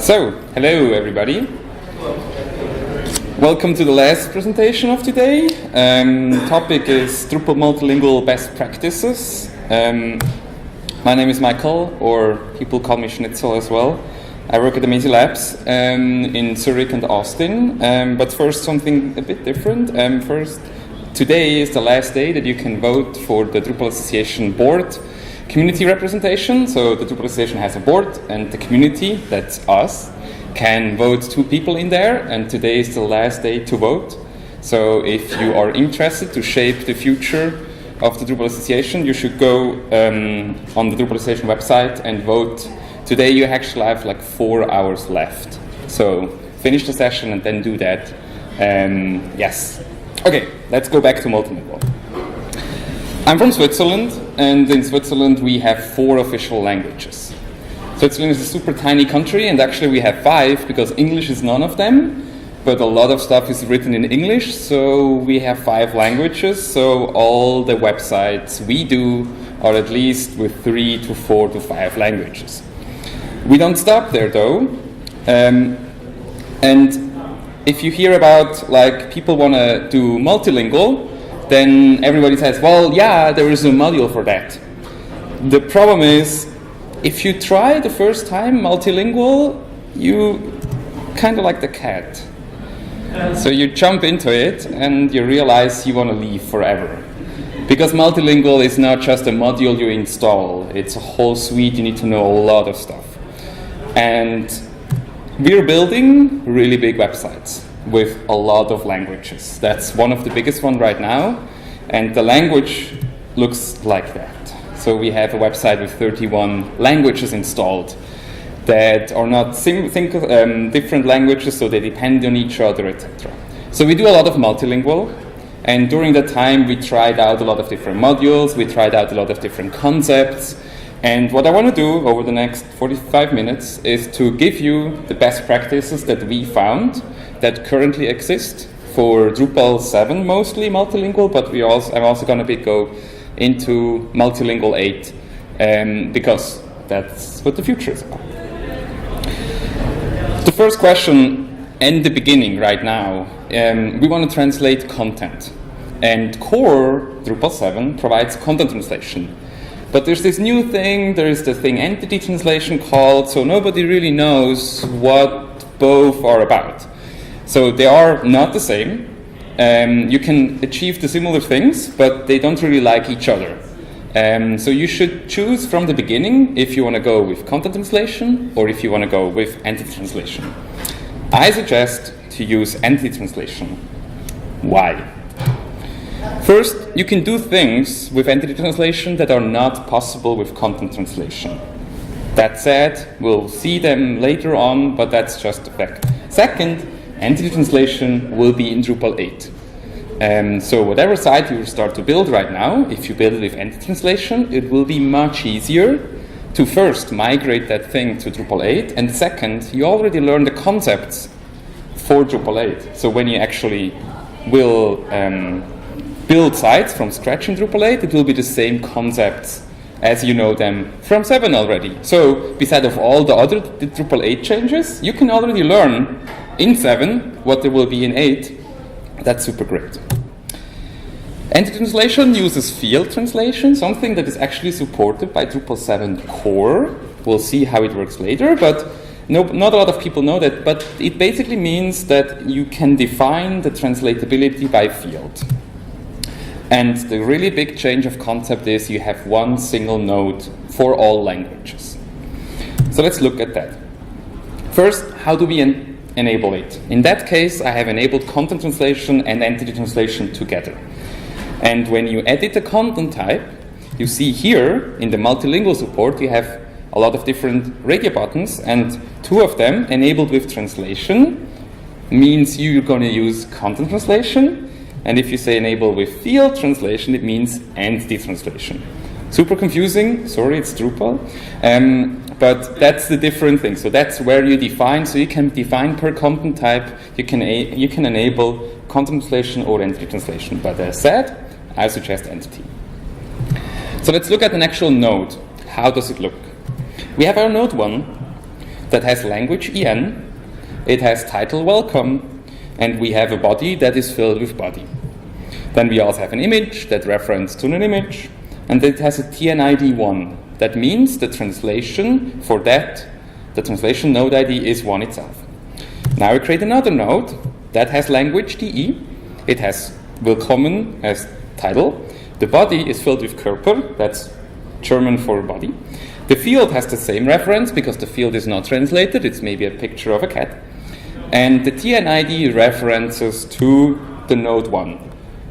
So, hello everybody. Welcome to the last presentation of today. Topic is Drupal Multilingual Best Practices. My name is Michael, or people call me Schnitzel as well. I work at the Mesi Labs in Zurich and Austin. But first, something a bit different. First, today is the last day that you can vote for the Drupal Association board community representation. So the Drupal Association has a board, and the community, that's us, can vote 2 people in there, and today is the last day to vote. So if you are interested to shape the future of the Drupal Association, you should go on the Drupal Association website and vote. Today you actually have like 4 hours left. So finish the session and then do that. Yes. Okay, let's go back to Multilingual. I'm from Switzerland, and in Switzerland we have 4 official languages. Switzerland is a super tiny country, and actually we have 5 because English is none of them, but a lot of stuff is written in English, so we have 5 languages, so all the websites we do are at least with 3 to 4 to 5 languages. We don't stop there though, and if you hear about like people want to do multilingual, then everybody says, well, yeah, there is a module for that. The problem is, if you try the first time multilingual, you kind of like the cat. So you jump into it and you realize you want to leave forever. Because multilingual is not just a module you install, it's a whole suite, you need to know a lot of stuff. And we're building really big websites with a lot of languages. That's one of the biggest ones right now, and the language looks like that. So we have a website with 31 languages installed that are not different languages, so they depend on each other, etc. So we do a lot of multilingual, and during that time we tried out a lot of different modules, we tried out a lot of different concepts, and what I want to do over the next 45 minutes is to give you the best practices that we found that currently exist for Drupal 7, mostly multilingual, but I'm also going to go into Multilingual 8 because that's what the future is about. The first question in the beginning right now, we want to translate content, and core Drupal 7 provides content translation. But there's this new thing, there is the thing entity translation called, so nobody really knows what both are about. So they are not the same. You can achieve the similar things, but they don't really like each other. So you should choose from the beginning if you want to go with content translation or if you want to go with entity translation. I suggest to use entity translation. Why? First, you can do things with entity translation that are not possible with content translation. That said, we'll see them later on, but that's just a fact. Second, entity translation will be in Drupal 8. So whatever site you start to build right now, if you build it with entity translation, it will be much easier to first migrate that thing to Drupal 8, and second, you already learned the concepts for Drupal 8. So when you actually will build sites from scratch in Drupal 8, it will be the same concepts as you know them from 7 already. So besides of all the other Drupal 8 changes, you can already learn in 7 what there will be in 8. That's super great. Entity translation uses field translation, something that is actually supported by Drupal 7 core. We'll see how it works later, but not a lot of people know that. But it basically means that you can define the translatability by field. And the really big change of concept is you have one single node for all languages. So let's look at that. First, how do we enable it? In that case, I have enabled content translation and entity translation together. And when you edit the content type, you see here in the multilingual support, you have a lot of different radio buttons, and 2 of them enabled with translation means you're going to use content translation. And if you say enable with field translation, it means entity translation. Super confusing, sorry, it's Drupal. But that's the different thing. So that's where you define. So you can define per content type. You can enable content translation or entity translation. But as said, I suggest entity. So let's look at an actual node. How does it look? We have our node 1 that has language en, it has title welcome, and we have a body that is filled with body. Then we also have an image that references to an image, and it has a TNID 1. That means the translation for that, the translation node ID is 1 itself. Now we create another node that has language DE. It has willkommen as title. The body is filled with Körper, that's German for body. The field has the same reference because the field is not translated, it's maybe a picture of a cat. And the TNID references to the node 1.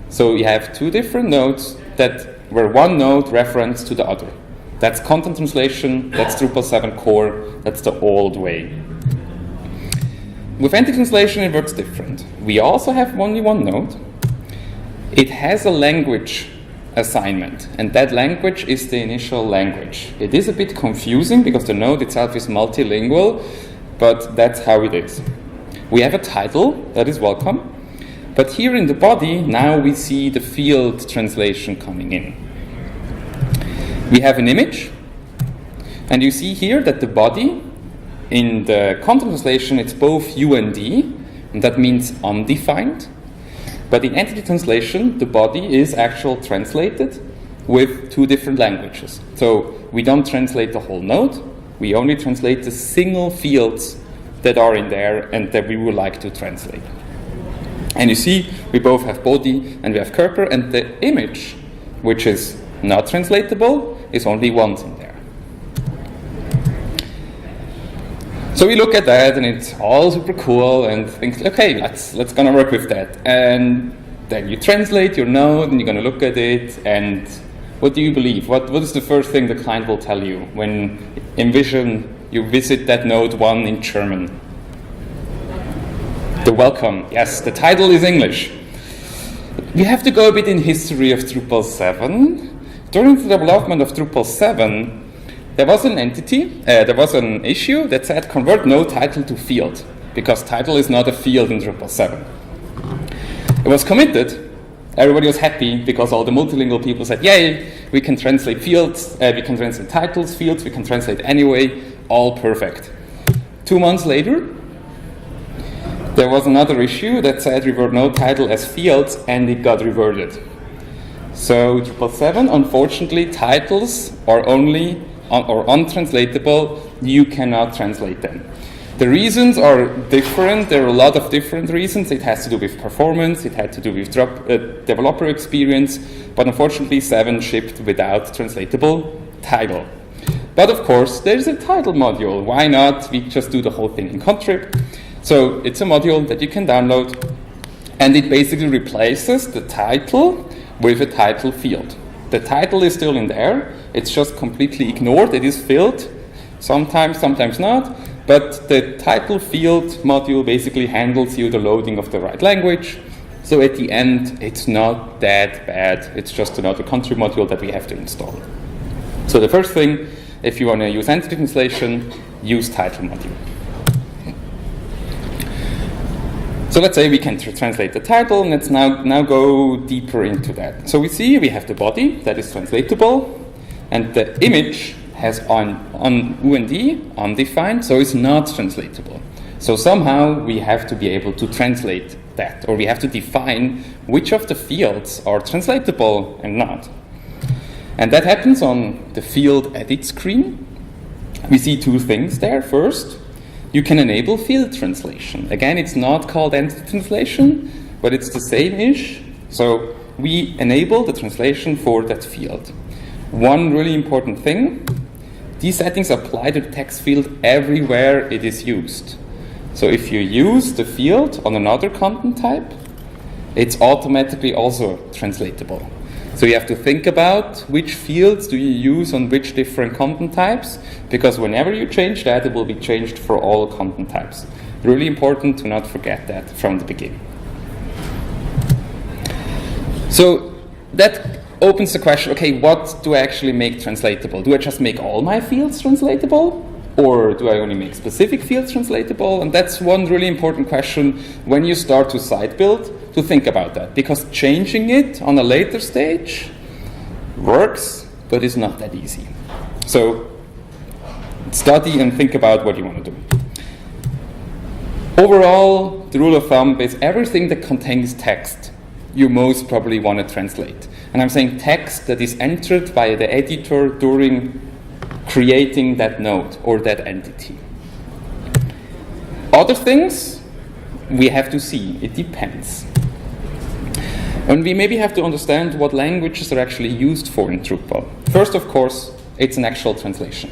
So you have two different nodes where one node references to the other. That's content translation, that's Drupal 7 core, that's the old way. With entity translation, it works different. We also have only one node. It has a language assignment, and that language is the initial language. It is a bit confusing because the node itself is multilingual, but that's how it is. We have a title that is welcome, but here in the body, now we see the field translation coming in. We have an image, and you see here that the body, in the content translation, it's both UND, and that means undefined. But in entity translation, the body is actually translated with two different languages. So we don't translate the whole node, we only translate the single fields that are in there and that we would like to translate. And you see, we both have body and we have Körper, and the image, which is not translatable, is only once in there. So we look at that, and it's all super cool, and think, okay, let's gonna work with that. And then you translate your node, and you're gonna look at it, and what do you believe? What is the first thing the client will tell you when you visit that node 1 in German? The welcome, yes, the title is English. We have to go a bit in history of Drupal 7. During the development of Drupal 7, there was an issue that said convert node title to field, because title is not a field in Drupal 7. It was committed, everybody was happy because all the multilingual people said, yay, we can translate fields, we can translate titles, fields, we can translate anyway, all perfect. 2 months later, there was another issue that said revert node title as fields, and it got reverted. So Drupal 7, unfortunately, titles are only or untranslatable, you cannot translate them. The reasons are different. There are a lot of different reasons. It has to do with performance, it had to do with developer experience, but unfortunately 7 shipped without translatable title. But of course, there's a title module. Why not? We just do the whole thing in Contrib. So it's a module that you can download, and it basically replaces the title with a title field. The title is still in there, it's just completely ignored, it is filled, sometimes not, but the title field module basically handles you the loading of the right language, so at the end it's not that bad, it's just another country module that we have to install. So the first thing, if you want to use entity translation, use title module. So let's say we can translate the title, and let's now go deeper into that. So we have the body that is translatable, and the image has UND, undefined, so it's not translatable. So somehow we have to be able to translate that, or we have to define which of the fields are translatable and not. And that happens on the field edit screen. We see two things there. First, you can enable field translation. Again, it's not called entity translation, but it's the same-ish. So we enable the translation for that field. One really important thing, these settings apply to the text field everywhere it is used. So if you use the field on another content type, it's automatically also translatable. So you have to think about which fields do you use on which different content types, because whenever you change that, it will be changed for all content types. Really important to not forget that from the beginning. So that opens the question, okay, what do I actually make translatable? Do I just make all my fields translatable? Or do I only make specific fields translatable? And that's one really important question when you start to site build, to think about that. Because changing it on a later stage works, but it's not that easy. So study and think about what you want to do. Overall, the rule of thumb is everything that contains text you most probably want to translate. And I'm saying text that is entered by the editor during creating that node or that entity. Other things, we have to see. It depends. And we maybe have to understand what languages are actually used for in Drupal. First, of course, it's an actual translation.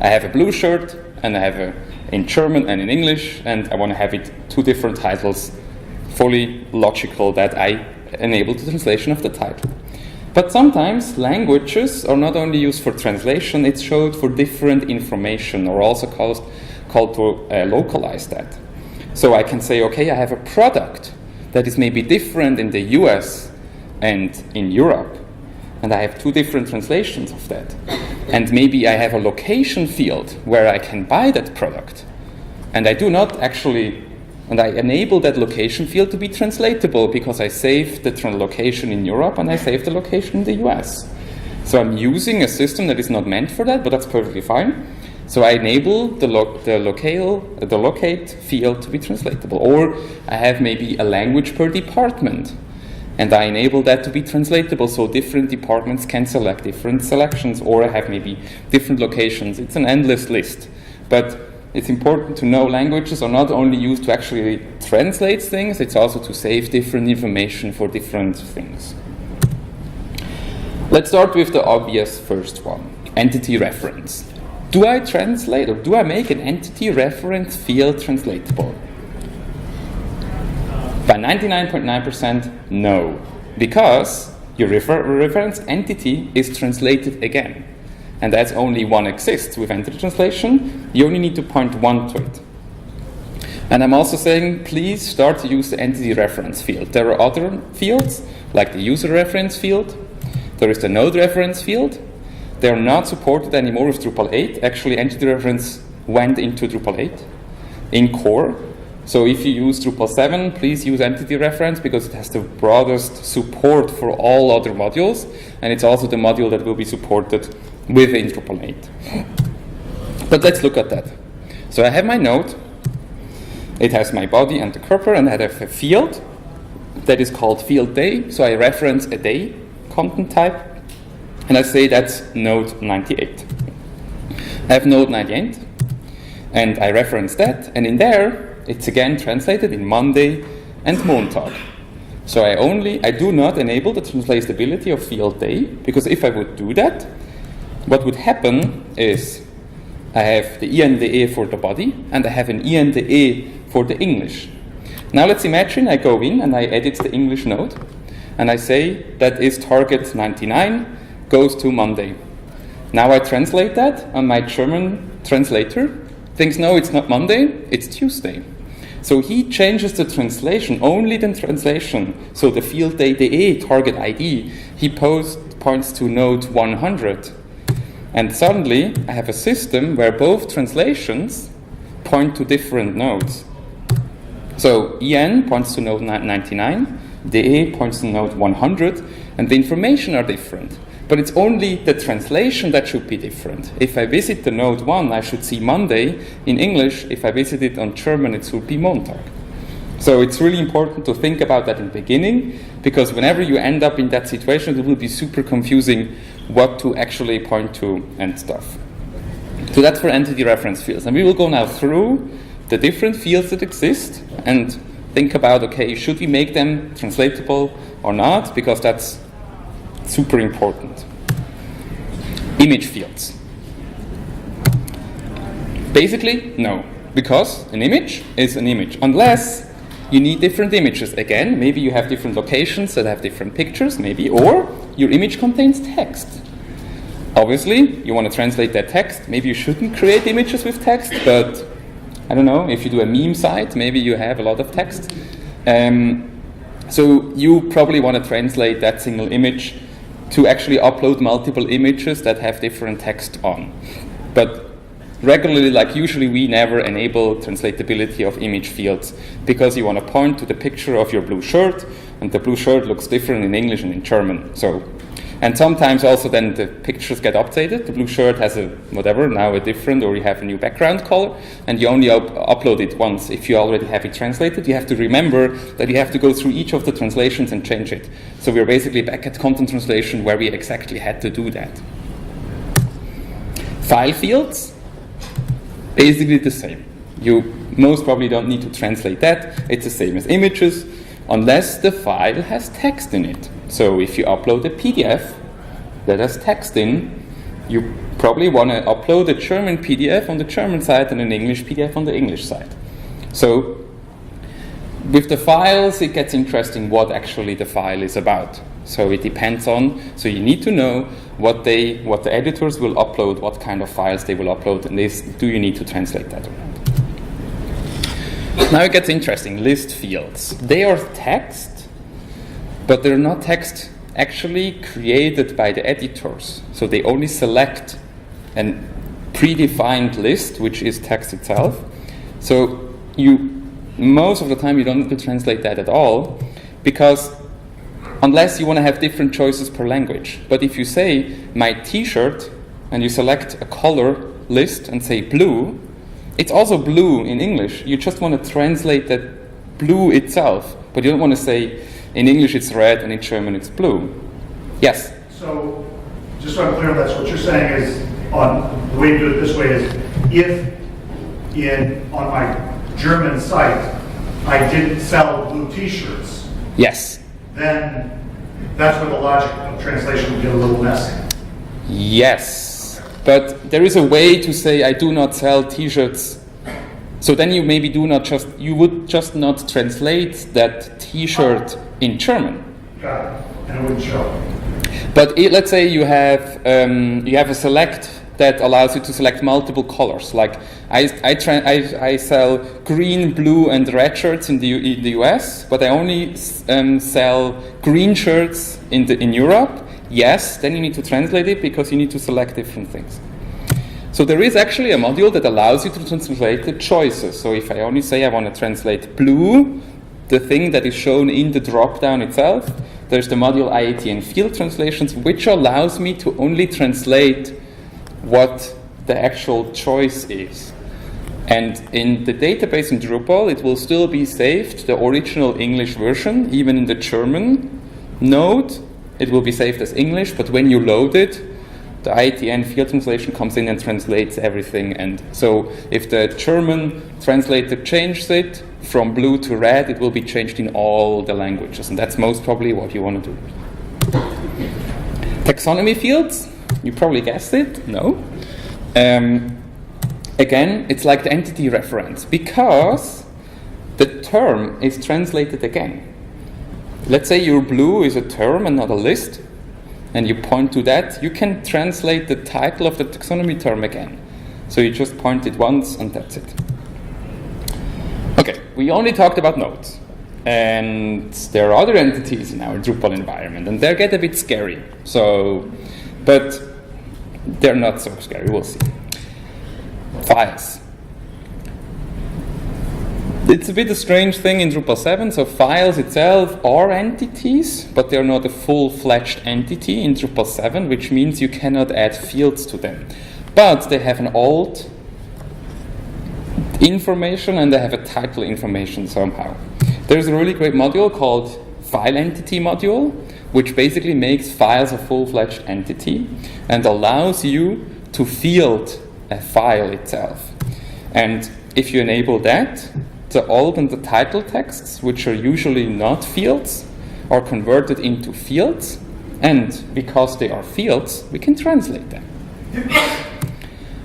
I have a blue shirt, and I have a in German and in English, and I want to have it two different titles, fully logical that I enable the translation of the title. But sometimes languages are not only used for translation, it's showed for different information, or also called to localize that. So I can say, okay, I have a product that is maybe different in the US and in Europe, and I have two different translations of that. And maybe I have a location field where I can buy that product, and I do not actually, and I enable that location field to be translatable because I save the location in Europe and I save the location in the US. So I'm using a system that is not meant for that, but that's perfectly fine. So I enable the locate field to be translatable. Or I have maybe a language per department, and I enable that to be translatable so different departments can select different selections, or I have maybe different locations. It's an endless list. But it's important to know languages are not only used to actually translate things, it's also to save different information for different things. Let's start with the obvious first one, entity reference. Do I translate, or do I make an entity reference field translatable? By 99.9%, no. Because your reference entity is translated again. And as only one exists with entity translation, you only need to point one to it. And I'm also saying, please start to use the entity reference field. There are other fields, like the user reference field. There is the node reference field. They are not supported anymore with Drupal 8. Actually, entity reference went into Drupal 8 in core. So if you use Drupal 7, please use entity reference because it has the broadest support for all other modules. And it's also the module that will be supported within Drupal 8. But let's look at that. So I have my node. It has my body and the curper, and I have a field that is called field day. So I reference a day content type, and I say that's node 98. I have node 98, and I reference that, and in there, it's again translated in Monday and Montag. So I do not enable the translatability of field day, because if I would do that, what would happen is I have the INDE for the body, and I have an INDE for the English. Now let's imagine I go in and I edit the English node, and I say that is target 99, goes to Monday. Now I translate that, and my German translator thinks, no, it's not Monday, it's Tuesday. So he changes the translation, only the translation. So the field day, the target ID, he points to node 100. And suddenly, I have a system where both translations point to different nodes. So EN points to node 99, DE points to node 100, and the information are different. But it's only the translation that should be different. If I visit the node 1, I should see Monday in English. If I visit it on German, it should be Montag. So it's really important to think about that in the beginning, because whenever you end up in that situation, it will be super confusing what to actually point to and stuff. So that's for entity reference fields. And we will go now through the different fields that exist and think about, okay, should we make them translatable or not? Because that's super important. Image fields. Basically, no. Because an image is an image. Unless you need different images. Again, maybe you have different locations that have different pictures, maybe, or your image contains text. Obviously, you want to translate that text. Maybe you shouldn't create images with text, but I don't know, if you do a meme site, maybe you have a lot of text. So you probably want to translate that single image to actually upload multiple images that have different text on. But regularly, like usually, we never enable translatability of image fields because you want to point to the picture of your blue shirt, and the blue shirt looks different in English and in German. So And sometimes also then the pictures get updated. The blue shirt has a whatever, now a different, or you have a new background color, and you only upload it once. If you already have it translated, you have to remember that you have to go through each of the translations and change it. So we're basically back at content translation where we exactly had to do that. File fields, basically the same. You most probably don't need to translate that. It's the same as images, unless the file has text in it. So if you upload a PDF that has text in, you probably want to upload a German PDF on the German side and an English PDF on the English side. So with the files, it gets interesting what actually the file is about. So it depends on, so you need to know what the editors will upload, what kind of files they will upload, and do you need to translate that or not. Now it gets interesting, list fields. They are text, but they're not text actually created by the editors. So they only select a predefined list, which is text itself. So most of the time you don't need to translate that at all, because unless you want to have different choices per language. But if you say my t-shirt and you select a color list and say blue, it's also blue in English. You just want to translate that blue itself, but you don't want to say in English it's red and in German it's blue. Yes? So, just so I'm clear on that, so what you're saying is, the way to do it this way is, if on my German site I didn't sell blue t-shirts, yes, then that's where the logic of translation would get a little messy. Yes. But there is a way to say I do not sell t-shirts. So then you maybe you would just not translate that t-shirt in German. Got it. And it wouldn't show. But let's say you have a select that allows you to select multiple colors. Like I sell green, blue, and red shirts in the US, but I only sell green shirts in Europe. Yes, then you need to translate it because you need to select different things. So there is actually a module that allows you to translate the choices. So if I only say I want to translate blue, the thing that is shown in the drop-down itself, there's the module IATN field translations, which allows me to only translate what the actual choice is. And in the database in Drupal, it will still be saved, the original English version, even in the German node. It will be saved as English, but when you load it, the IATN field translation comes in and translates everything. And so if the German translator changes it from blue to red, it will be changed in all the languages. And that's most probably what you want to do. Taxonomy fields, you probably guessed it, no. Again, it's like the entity reference, because the term is translated again. Let's say your blue is a term and not a list, and you point to that, you can translate the title of the taxonomy term again. So you just point it once and that's it. Okay, we only talked about nodes. And there are other entities in our Drupal environment, and they get a bit scary. But they're not so scary, we'll see. Files. It's a bit a strange thing in Drupal 7, so files itself are entities, but they're not a full-fledged entity in Drupal 7, which means you cannot add fields to them. But they have an alt information and they have a title information somehow. There's a really great module called File Entity module, which basically makes files a full-fledged entity and allows you to field a file itself. And if you enable that, the alt and the title texts, which are usually not fields, are converted into fields, and because they are fields, we can translate them.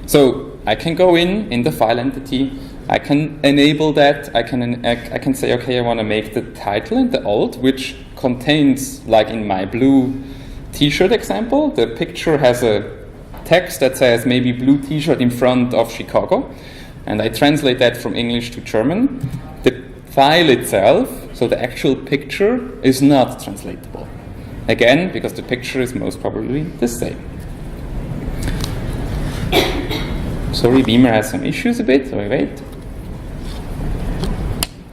So I can go in the file entity, I can enable that, I can say, okay, I want to make the title and the alt, which contains, like in my blue t-shirt example, the picture has a text that says maybe blue t-shirt in front of Chicago. And I translate that from English to German. The file itself, so the actual picture, is not translatable. Again, because the picture is most probably the same. Sorry, Beamer has some issues a bit, so I wait.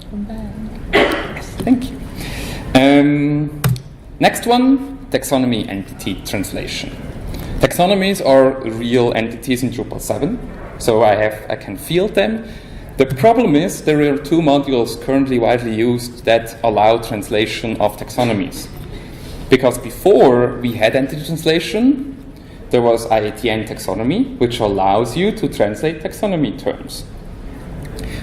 Come back. Yes, thank you. Next one, taxonomy entity translation. Taxonomies are real entities in Drupal 7, so I can field them. The problem is there are two modules currently widely used that allow translation of taxonomies. Because before we had entity translation, there was IATN taxonomy, which allows you to translate taxonomy terms.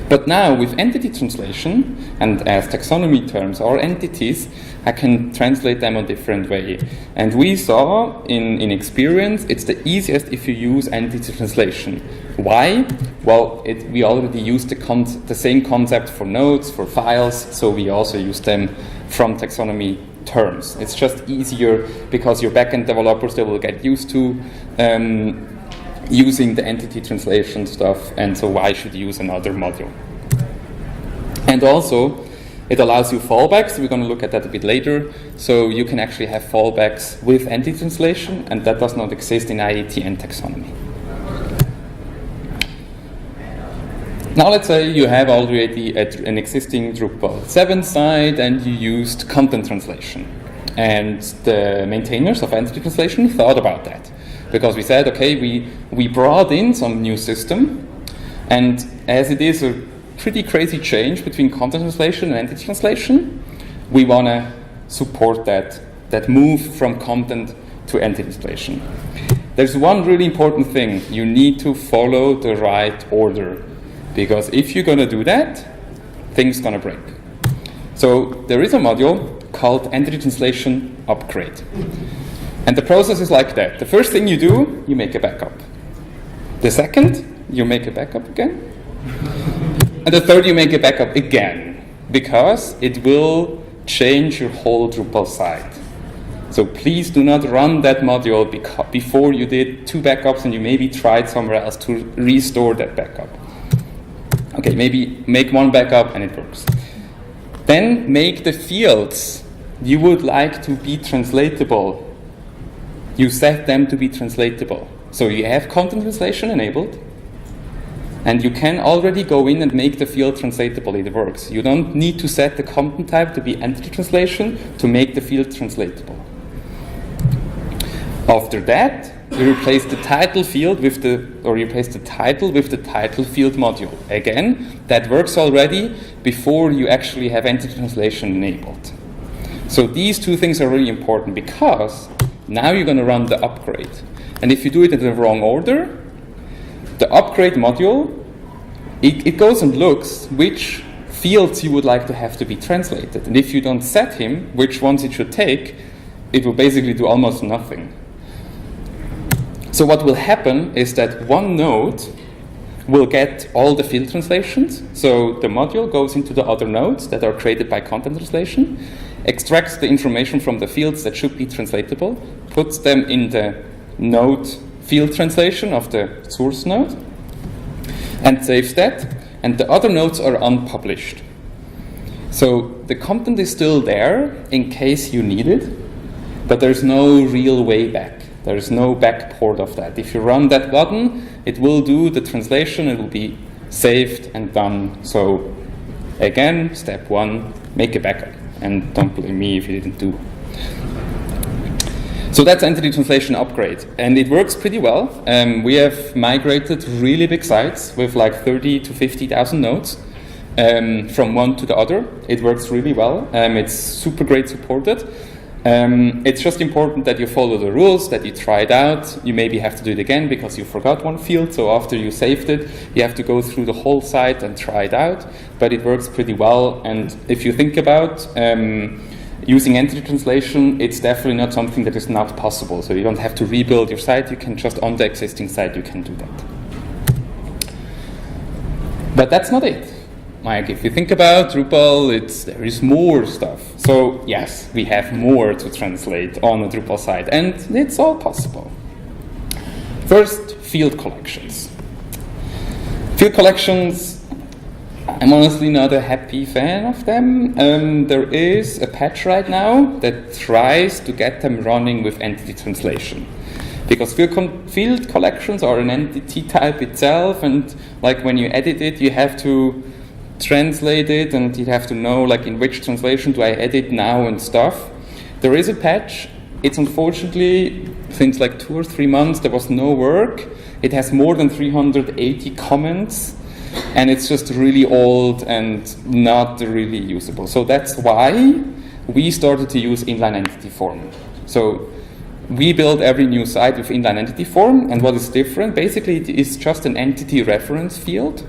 But now with entity translation, and as taxonomy terms are entities, I can translate them a different way. And we saw in experience, it's the easiest if you use entity translation. Why? Well, we already use the same concept for nodes, for files, so we also use them from taxonomy terms. It's just easier because your backend developers, they will get used to using the entity translation stuff, and so why should you use another module? And also, it allows you fallbacks. We're going to look at that a bit later. So you can actually have fallbacks with entity translation, and that does not exist in IATN taxonomy. Now let's say you have already an existing Drupal 7 site and you used content translation. And the maintainers of entity translation thought about that. Because we said, okay, we brought in some new system, and as it is a pretty crazy change between content translation and entity translation, we want to support that move from content to entity translation. There's one really important thing. You need to follow the right order, because if you're going to do that, things going to break. So there is a module called Entity Translation Upgrade. And the process is like that. The first thing you do, you make a backup. The second, you make a backup again. And the third, you make a backup again, because it will change your whole Drupal site. So please do not run that module before you did 2 backups and you maybe tried somewhere else to restore that backup. Okay, maybe make 1 backup and it works. Then make the fields you would like to be translatable. You set them to be translatable. So you have content translation enabled, and you can already go in and make the field translatable. It works. You don't need to set the content type to be entity translation to make the field translatable. After that, you replace the title field with replace the title with the title field module. Again, that works already before you actually have entity translation enabled. So these 2 things are really important, because now you're going to run the upgrade. And if you do it in the wrong order, the upgrade module, it goes and looks which fields you would like to have to be translated. And if you don't set him which ones it should take, it will basically do almost nothing. So what will happen is that one node will get all the field translations. So the module goes into the other nodes that are created by content translation, extracts the information from the fields that should be translatable, puts them in the node field translation of the source node, and saves that. And the other nodes are unpublished. So the content is still there in case you need it, but there's no real way back. There is no back port of that. If you run that button, it will do the translation, it will be saved and done. So again, step 1, make a backup. And don't blame me if you didn't do. So that's entity translation upgrade. And it works pretty well. We have migrated really big sites with like 30 to 50,000 nodes from one to the other. It works really well. It's super great supported. It's just important that you follow the rules, that you try it out. You maybe have to do it again because you forgot one field. So after you saved it, you have to go through the whole site and try it out. But it works pretty well. And if you think about using entity translation, it's definitely not something that is not possible. So you don't have to rebuild your site. You can just, on the existing site, you can do that. But that's not it. Like, if you think about Drupal, there is more stuff. So yes, we have more to translate on a Drupal site, and it's all possible. First, field collections. Field collections, I'm honestly not a happy fan of them. There is a patch right now that tries to get them running with entity translation. Because field collections are an entity type itself, and like when you edit it, you have to translate it, and you have to know like in which translation do I edit now and stuff. There is a patch it's unfortunately, since like 2 or 3 months, there was no work. It has more than 380 comments, and it's just really old and not really usable. So that's why we started to use inline entity form. So we build every new site with inline entity form, and what is different, basically it is just an entity reference field.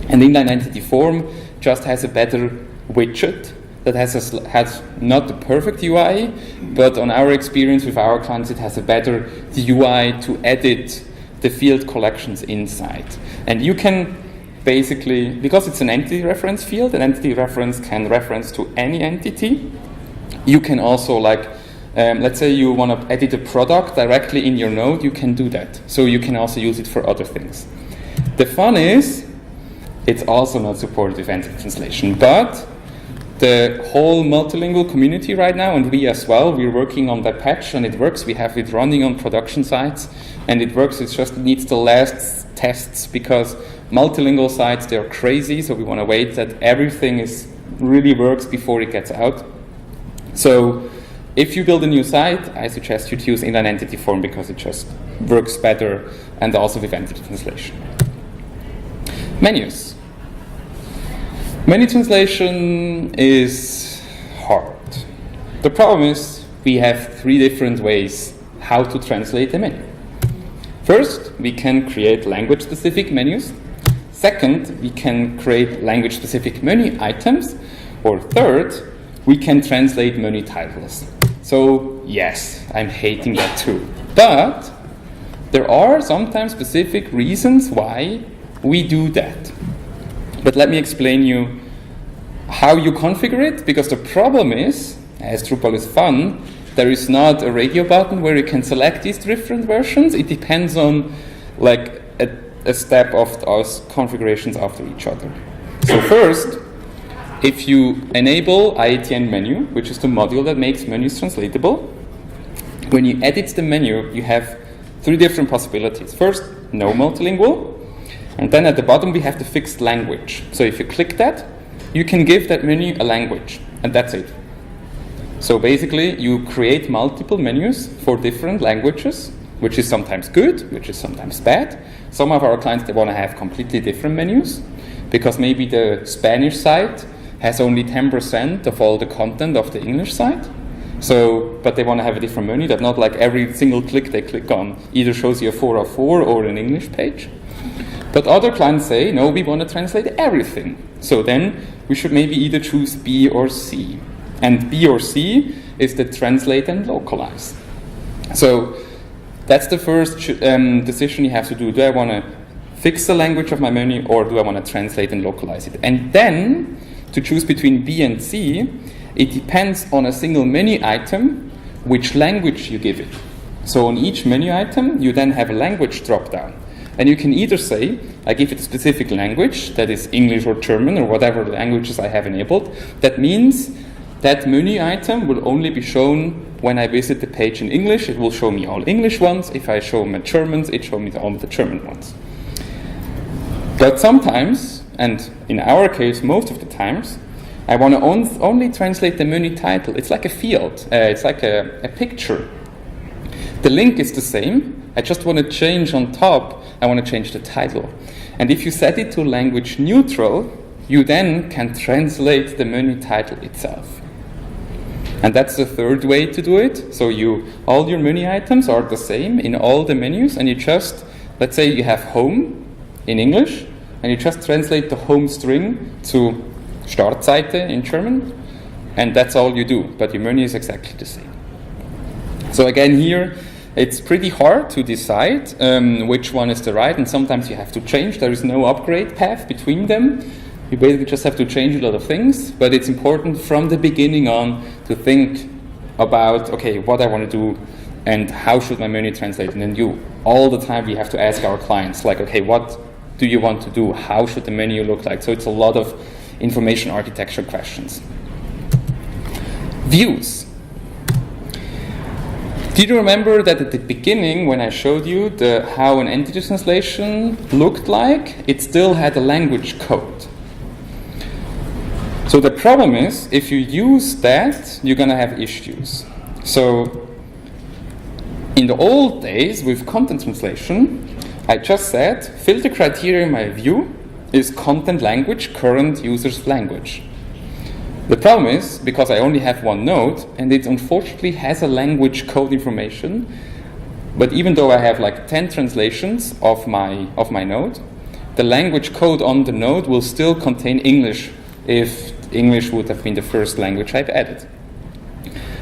And inline entity form just has a better widget that has not the perfect UI, but on our experience with our clients, it has a better UI to edit the field collections inside. And you can basically, because it's an entity reference field, an entity reference can reference to any entity. You can also, like, let's say you want to edit a product directly in your node, you can do that. So you can also use it for other things. The fun is, it's also not supported with entity translation, but the whole multilingual community right now, and we as well, we're working on that patch, and it works. We have it running on production sites, and it works. It just needs the last tests, because multilingual sites, they're crazy, so we want to wait that everything really works before it gets out. So if you build a new site, I suggest you to use inline entity form, because it just works better, and also with entity translation. Menus. Menu translation is hard. The problem is we have 3 different ways how to translate a menu. First, we can create language-specific menus. Second, we can create language-specific menu items. Or third, we can translate menu titles. So yes, I'm hating that too. But there are sometimes specific reasons why we do that. But let me explain you how you configure it, because the problem is, as Drupal is fun, there is not a radio button where you can select these different versions. It depends on like a step of those configurations after each other. So first, if you enable IATN menu, which is the module that makes menus translatable, when you edit the menu, you have 3 different possibilities. First, no multilingual. And then at the bottom, we have the fixed language. So if you click that, you can give that menu a language, and that's it. So basically, you create multiple menus for different languages, which is sometimes good, which is sometimes bad. Some of our clients, they want to have completely different menus, because maybe the Spanish site has only 10% of all the content of the English site. So, but they want to have a different menu that not like every single click they click on either shows you a 4 of 4 or an English page. But other clients say, no, we want to translate everything. So then we should maybe either choose B or C. And B or C is the translate and localize. So that's the first decision you have to do. Do I want to fix the language of my menu, or do I want to translate and localize it? And then to choose between B and C, it depends on a single menu item, which language you give it. So on each menu item, you then have a language drop-down. And you can either say, I give it a specific language, that is English or German or whatever languages I have enabled. That means that menu item will only be shown when I visit the page in English. It will show me all English ones. If I show my Germans, it shows me all the German ones. But sometimes, and in our case most of the times, I want to only translate the menu title. It's like a field. It's like a picture. The link is the same. I just want to change on top, I want to change the title. And if you set it to language neutral, you then can translate the menu title itself. And that's the third way to do it. So all your menu items are the same in all the menus, and you just, let's say you have home in English, and you just translate the home string to Startseite in German, and that's all you do, but your menu is exactly the same. So again here, it's pretty hard to decide which one is the right, and sometimes you have to change. There is no upgrade path between them. You basically just have to change a lot of things, but it's important from the beginning on to think about, okay, what I want to do and how should my menu translate. And then all the time we have to ask our clients, like, okay, what do you want to do? How should the menu look like? So it's a lot of information architecture questions. Views. Do you remember that at the beginning, when I showed you how an entity translation looked like, it still had a language code? So the problem is, if you use that, you're going to have issues. So In the old days, with content translation, I just said, filter criteria in my view is content language, current user's language. The problem is, because I only have one node, and it unfortunately has a language code information, but even though I have like 10 translations of my node, the language code on the node will still contain English if English would have been the first language I've added.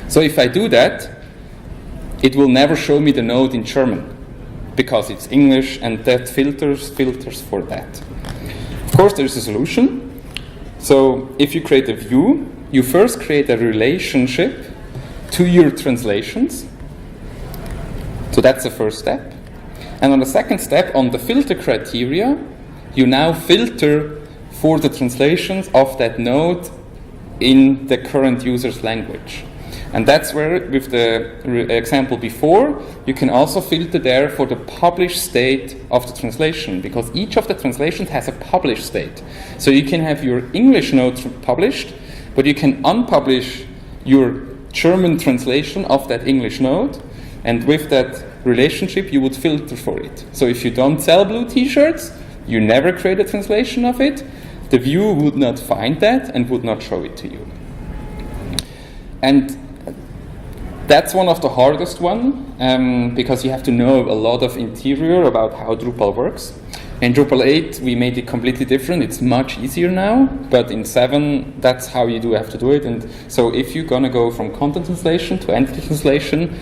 So if I do that, it will never show me the node in German, because it's English, and that filters for that. Of course, there's a solution. So if you create a view, you first create a relationship to your translations. So that's the first step. And on the second step, on the filter criteria, you now filter for the translations of that node in the current user's language. And that's where, with the example before, you can also filter there for the published state of the translation, because each of the translations has a published state. So you can have your English node published, but you can unpublish your German translation of that English node, and with that relationship you would filter for it. So if you don't sell blue t-shirts, you never create a translation of it, the view would not find that and would not show it to you. And that's one of the hardest one, because you have to know a lot of interior about how Drupal works. In Drupal 8, we made it completely different. It's much easier now, but in 7, that's how you have to do it. And so if you're going to go from content translation to entity translation,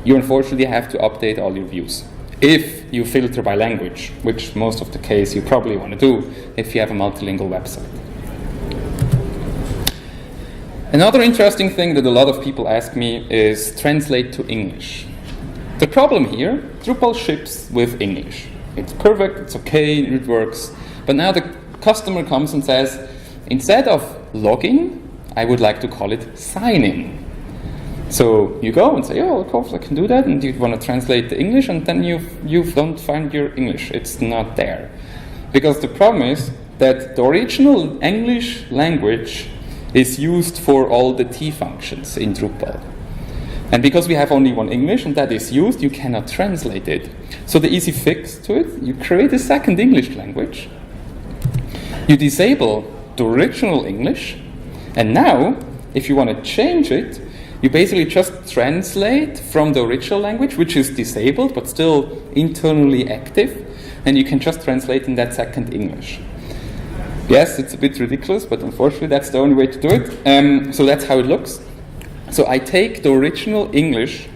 you unfortunately have to update all your views. If you filter by language, which most of the case you probably want to do if you have a multilingual website. Another interesting thing that a lot of people ask me is translate to English. The problem here, Drupal ships with English. It's perfect, it's okay, it works. But now the customer comes and says, instead of login, I would like to call it sign in. So you go and say, oh, of course I can do that, and you want to translate the English, and then you don't find your English. It's not there. Because the problem is that the original English language is used for all the T functions in Drupal. And because we have only one English and that is used, you cannot translate it. So the easy fix to it, you create a second English language, you disable the original English, and now, if you want to change it, you basically just translate from the original language, which is disabled but still internally active, and you can just translate in that second English. Yes, it's a bit ridiculous, but unfortunately that's the only way to do it. So that's how it looks. So I take the original English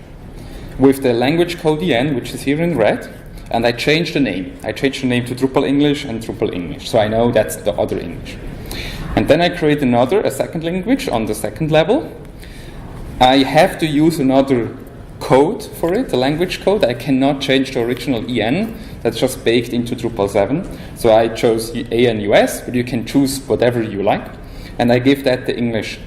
with the language code EN, which is here in red, and I change the name. I change the name to Drupal English and Drupal English, so I know that's the other English. And then I create a second language on the second level. I have to use another code for it, the language code. I cannot change the original EN. That's just baked into Drupal 7. So I chose ANUS, but you can choose whatever you like. And I give that the English.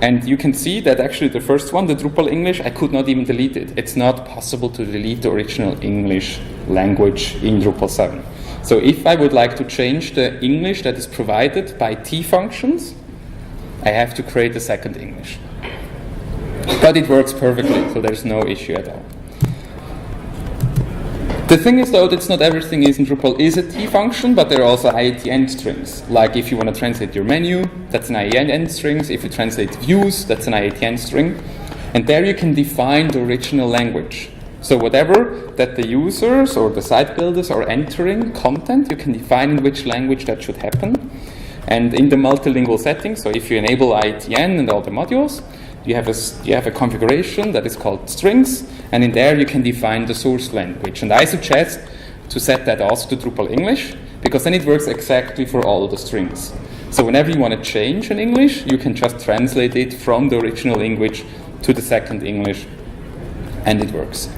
And you can see that actually the first one, the Drupal English, I could not even delete it. It's not possible to delete the original English language in Drupal 7. So if I would like to change the English that is provided by T functions, I have to create a second English. But it works perfectly, so there's no issue at all. The thing is, though, that not everything in Drupal is a T function, but there are also IATN strings. Like if you want to translate your menu, that's an IATN string. If you translate views, that's an IATN string. And there you can define the original language. So whatever that the users or the site builders are entering content, you can define in which language that should happen. And in the multilingual setting, so if you enable IATN and all the modules, you have a configuration that is called strings, and in there you can define the source language. And I suggest to set that also to Drupal English, because then it works exactly for all the strings. So whenever you want to change an English, you can just translate it from the original language to the second English, and it works.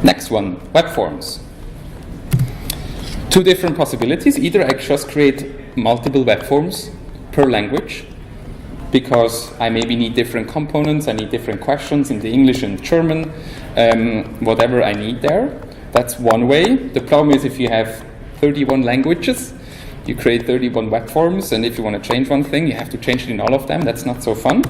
Next one, Webforms. Two different possibilities. Either I just create multiple Webforms per language, because I maybe need different components, I need different questions in the English and German, whatever I need there. That's one way. The problem is if you have 31 languages, you create 31 Webforms, and if you want to change one thing, you have to change it in all of them. That's not so fun.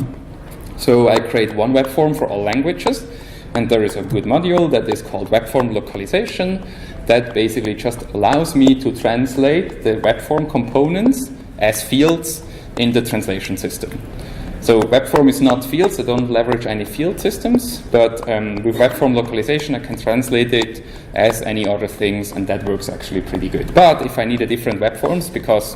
So I create one web form for all languages, and there is a good module that is called Webform Localization that basically just allows me to translate the web form components as fields in the translation system. So Webform is not fields, I don't leverage any field systems, but with Webform Localization I can translate it as any other things, and that works actually pretty good. But if I need a different web forms, because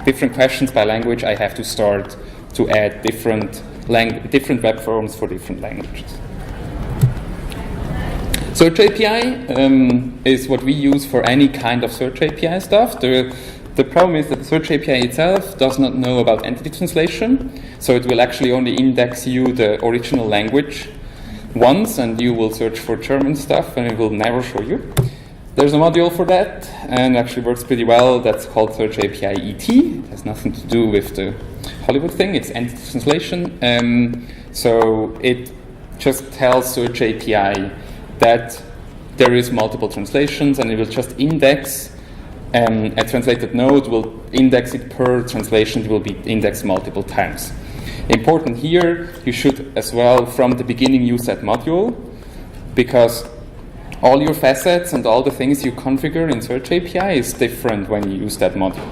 different questions by language, I have to start to add different web forms for different languages. Search API is what we use for any kind of Search API stuff. The problem is that the Search API itself does not know about entity translation, so it will actually only index you the original language once, and you will search for German stuff, and it will never show you. There's a module for that, and actually works pretty well. That's called Search API ET. It has nothing to do with the Hollywood thing. It's entity translation. So it just tells Search API that there is multiple translations, and it will just index a translated node, will index it per translation, it will be indexed multiple times. Important here, you should as well from the beginning use that module, because all your facets and all the things you configure in Search API is different when you use that module.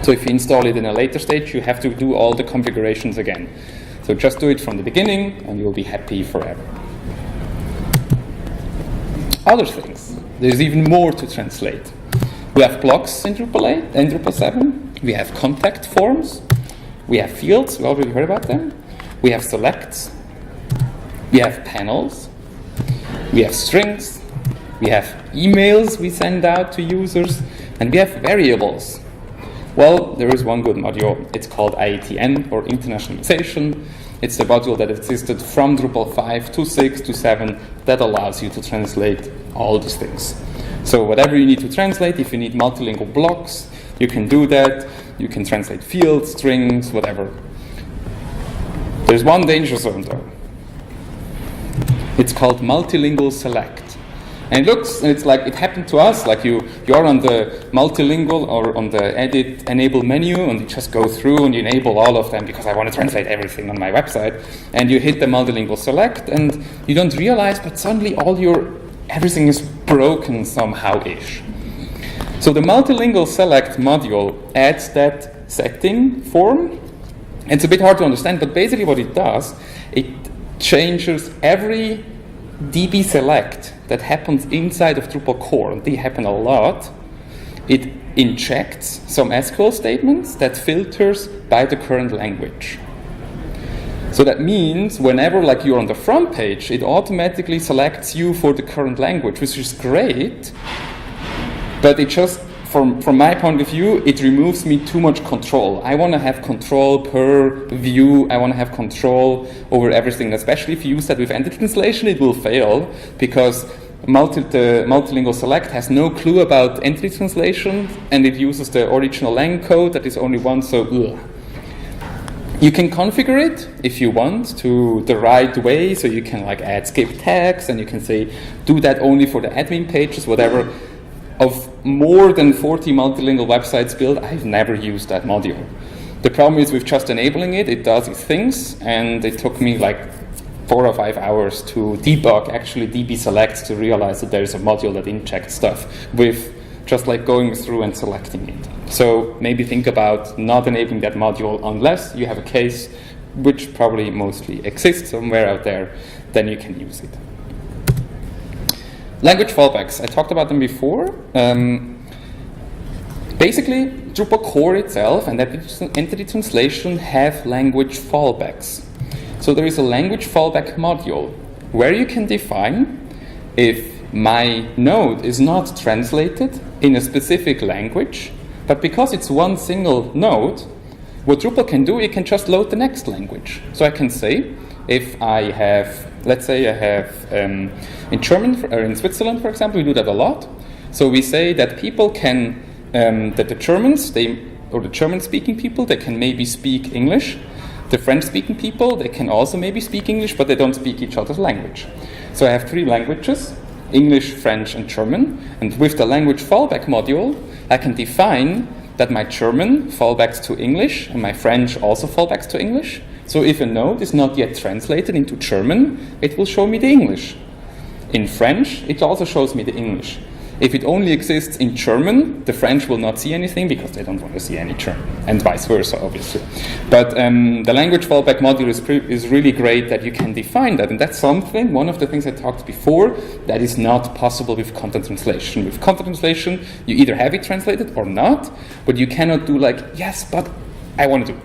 So if you install it in a later stage, you have to do all the configurations again. So just do it from the beginning and you'll be happy forever. Other things. There's even more to translate. We have blocks in Drupal 8 and Drupal 7. We have contact forms. We have fields. We already heard about them. We have selects. We have panels. We have strings. We have emails we send out to users. And we have variables. Well, there is one good module. It's called IETN, or internationalization. It's the module that existed from Drupal 5 to 6 to 7 that allows you to translate all these things. So whatever you need to translate, if you need multilingual blocks, you can do that. You can translate fields, strings, whatever. There's one danger zone though. It's called multilingual select. And it's like it happened to us, like you're on the multilingual or on the edit enable menu, and you just go through and you enable all of them because I want to translate everything on my website, and you hit the multilingual select and you don't realize, but suddenly everything is broken somehow-ish. So the multilingual select module adds that setting form. It's a bit hard to understand, but basically what it does, it changes every DB select that happens inside of Drupal core, and they happen a lot. It injects some SQL statements that filters by the current language. So that means whenever you're on the front page, it automatically selects you for the current language, which is great, but it just, from my point of view, it removes me too much control. I want to have control per view. I want to have control over everything. Especially if you use that with entity translation, it will fail because the multilingual select has no clue about entity translation, and it uses the original lang code that is only one. So you can configure it if you want to the right way. So you can add skip tags, and you can say do that only for the admin pages, whatever. Of more than 40 multilingual websites built, I've never used that module. The problem is with just enabling it, it does its things, and it took me 4 or 5 hours to debug actually DB selects to realize that there's a module that injects stuff with just going through and selecting it. So maybe think about not enabling that module unless you have a case, which probably mostly exists somewhere out there, then you can use it. Language fallbacks, I talked about them before. Basically, Drupal core itself and entity translation have language fallbacks. So there is a language fallback module where you can define if my node is not translated in a specific language, but because it's one single node, what Drupal can do, it can just load the next language. So I can say, if I have, let's say I have in German or in Switzerland, for example, we do that a lot. So we say that people can, that the Germans, or the German-speaking people, they can maybe speak English. The French-speaking people, they can also maybe speak English, but they don't speak each other's language. So I have 3 languages, English, French, and German. And with the language fallback module, I can define that my German fallbacks to English, and my French also fallbacks to English. So if a node is not yet translated into German, it will show me the English. In French, it also shows me the English. If it only exists in German, the French will not see anything because they don't want to see any German, and vice versa, obviously. But the language fallback module is really great that you can define that, and that's something, one of the things I talked before, that is not possible with content translation. With content translation, you either have it translated or not, but you cannot do like, yes, but I want to do.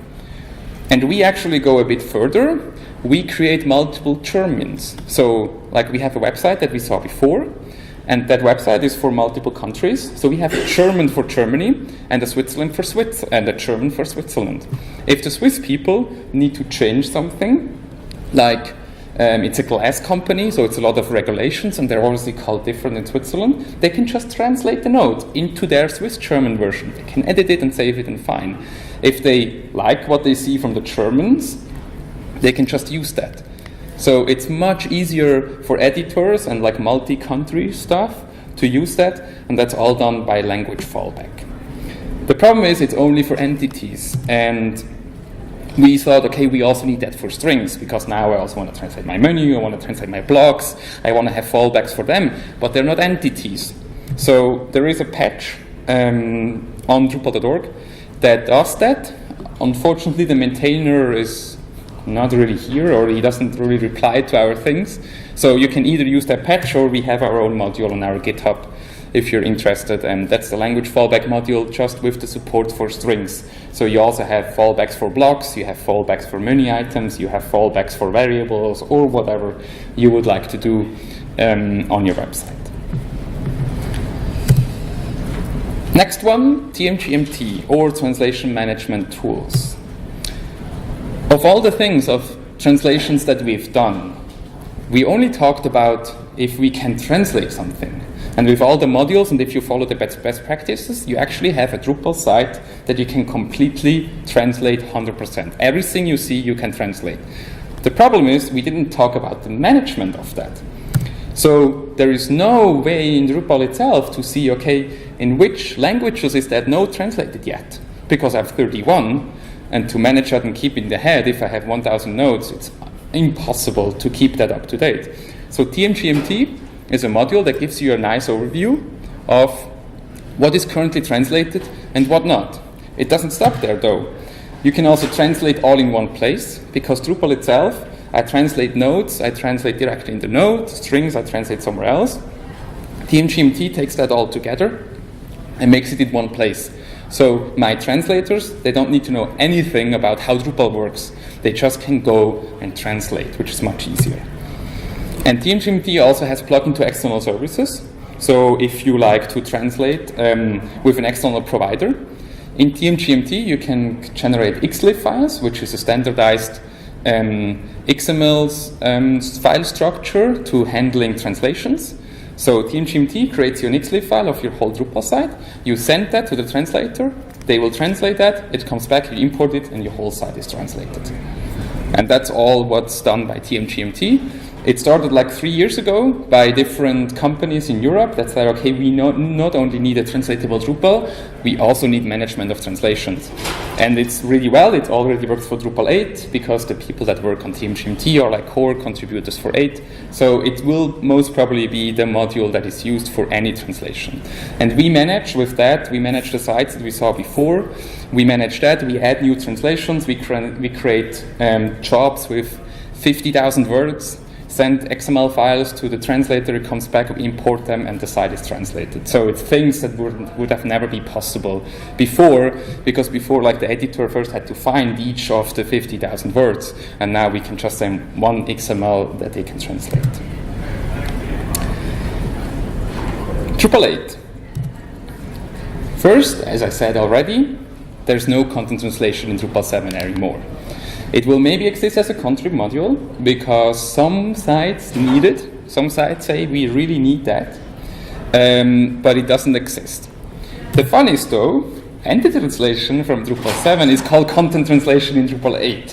And we actually go a bit further. We create multiple Germans. So, like we have a website that we saw before, and that website is for multiple countries. So we have a German for Germany, and a Switzerland for Switzerland, and a German for Switzerland. If the Swiss people need to change something, like it's a glass company, so it's a lot of regulations, and they're obviously called different in Switzerland, they can just translate the node into their Swiss German version. They can edit it and save it and fine. If they like what they see from the Germans, they can just use that. So it's much easier for editors and like multi-country stuff to use that, and that's all done by language fallback. The problem is it's only for entities, and we thought, okay, we also need that for strings, because now I also want to translate my menu, I want to translate my blocks, I want to have fallbacks for them, but they're not entities. So there is a patch on Drupal.org that does that. Unfortunately, the maintainer is not really here, or he doesn't really reply to our things. So you can either use that patch, or we have our own module on our GitHub if you're interested, and that's the language fallback module just with the support for strings. So you also have fallbacks for blocks, you have fallbacks for menu items, you have fallbacks for variables, or whatever you would like to do on your website. Next one, TMGMT, or Translation Management Tools. Of all the things of translations that we've done, we only talked about if we can translate something. And with all the modules, and if you follow the best practices, you actually have a Drupal site that you can completely translate 100%. Everything you see, you can translate. The problem is, we didn't talk about the management of that. So there is no way in Drupal itself to see, okay, in which languages is that node translated yet? Because I have 31, and to manage that and keep in the head, if I have 1,000 nodes, it's impossible to keep that up to date. So TMGMT is a module that gives you a nice overview of what is currently translated and what not. It doesn't stop there, though. You can also translate all in one place, because Drupal itself, I translate nodes, I translate directly in the node, strings I translate somewhere else. TMGMT takes that all together and makes it in one place. So my translators, they don't need to know anything about how Drupal works. They just can go and translate, which is much easier. And TMGMT also has plugin to external services. So if you like to translate with an external provider, in TMGMT you can generate XLIF files, which is a standardized XML file structure to handling translations. So TMGMT creates you an XLIF file of your whole Drupal site. You send that to the translator. They will translate that. It comes back, you import it, and your whole site is translated. And that's all what's done by TMGMT. It started like 3 years ago by different companies in Europe that said, okay, we not only need a translatable Drupal, we also need management of translations. And it's really well, it already works for Drupal 8, because the people that work on TMGMT are like core contributors for 8. So it will most probably be the module that is used for any translation. And we manage with that, we manage the sites that we saw before, we manage that, we add new translations, we create jobs with 50,000 words, send XML files to the translator, it comes back, we import them, and the site is translated. So it's things that would have never been possible before, because before, like, the editor first had to find each of the 50,000 words, and now we can just send one XML that they can translate. Drupal 8. First, as I said already, there's no content translation in Drupal 7 anymore. It will maybe exist as a contrib module because some sites need it. Some sites say we really need that, but it doesn't exist. The fun is, though, entity translation from Drupal 7 is called content translation in Drupal 8.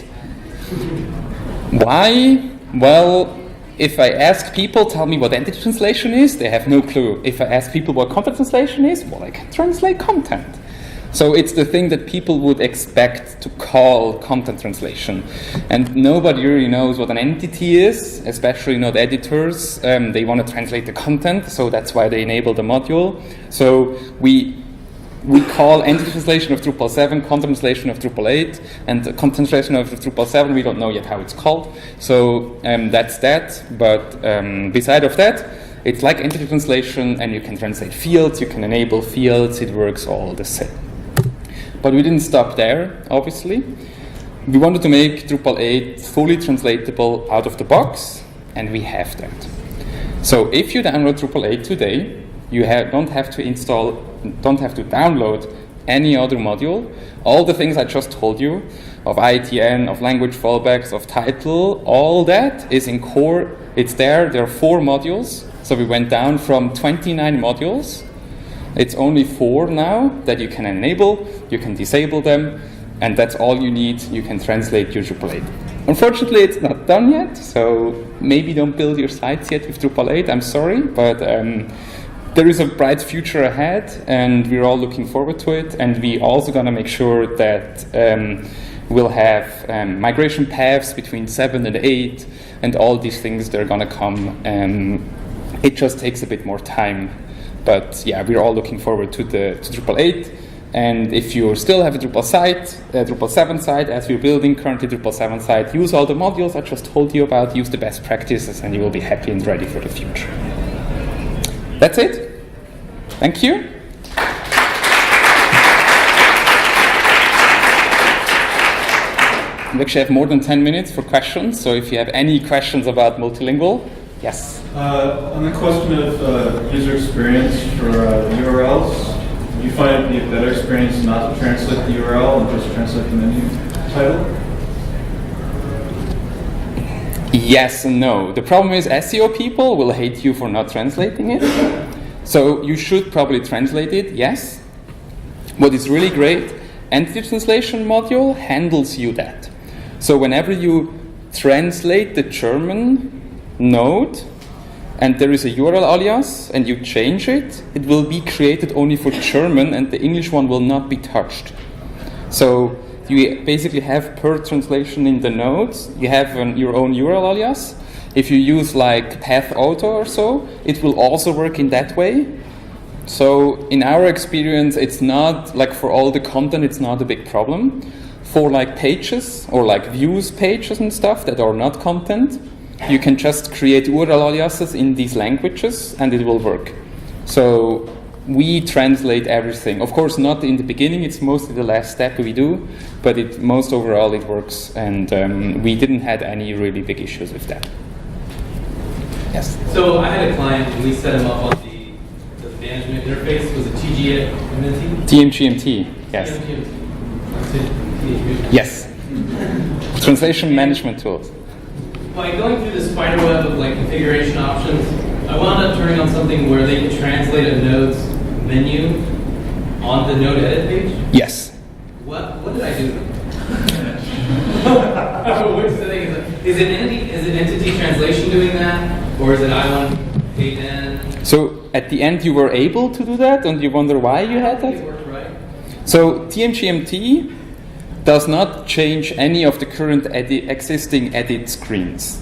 Why? Well, if I ask people, tell me what entity translation is, they have no clue. If I ask people what content translation is, well, I can translate content. So it's the thing that people would expect to call content translation. And nobody really knows what an entity is, especially not editors. They want to translate the content, so that's why they enable the module. So we call entity translation of Drupal 7 content translation of Drupal 8, and the content translation of Drupal 7, we don't know yet how it's called. So that's that. But beside of that, it's like entity translation, and you can translate fields, you can enable fields, it works all the same. But we didn't stop there, obviously. We wanted to make Drupal 8 fully translatable out of the box, and we have that. So if you download Drupal 8 today, you don't have to download any other module. All the things I just told you, of IATN, of language fallbacks, of title, all that is in core. It's there. There are 4 modules. So we went down from 29 modules. It's only 4 now that you can enable, you can disable them, and that's all you need. You can translate your Drupal 8. Unfortunately, it's not done yet, so maybe don't build your sites yet with Drupal 8, I'm sorry, but there is a bright future ahead, and we're all looking forward to it, and we also going to make sure that we'll have migration paths between 7 and 8, and all these things that are going to come. It just takes a bit more time. But yeah, we're all looking forward to Drupal 8. And if you still have a Drupal site, a Drupal 7 site, as we're building currently Drupal 7 site, use all the modules I just told you about, use the best practices, and you will be happy and ready for the future. That's it. Thank you. We actually have more than 10 minutes for questions, so if you have any questions about multilingual, yes. On the question of user experience for URLs, do you find it to be a better experience not to translate the URL and just translate the menu title? Yes and no. The problem is SEO people will hate you for not translating it. So you should probably translate it, yes. What is really great, entity translation module handles you that. So whenever you translate the German node, and there is a URL alias, and you change it, it will be created only for German, and the English one will not be touched. So you basically have per translation in the nodes, you have your own URL alias. If you use like Path Auto or so, it will also work in that way. So in our experience, it's not, like for all the content, it's not a big problem. For like pages, or like views pages and stuff that are not content, you can just create URL aliases in these languages and it will work. So we translate everything. Of course, not in the beginning, it's mostly the last step we do, but most overall it works, and we didn't have any really big issues with that. Yes? So I had a client and we set him up on the management interface. Was it TMGMT? TMGMT, yes. TMGMT. Yes. Translation management tools. By going through the spider web of like configuration options, I wound up turning on something where they could translate a node's menu on the node edit page. Yes. What did I do? What's the thing? Is it entity translation doing that, or is it I1 page in? So at the end you were able to do that, and you wonder why you had that? It worked right. So TMGMT does not change any of the current existing edit screens.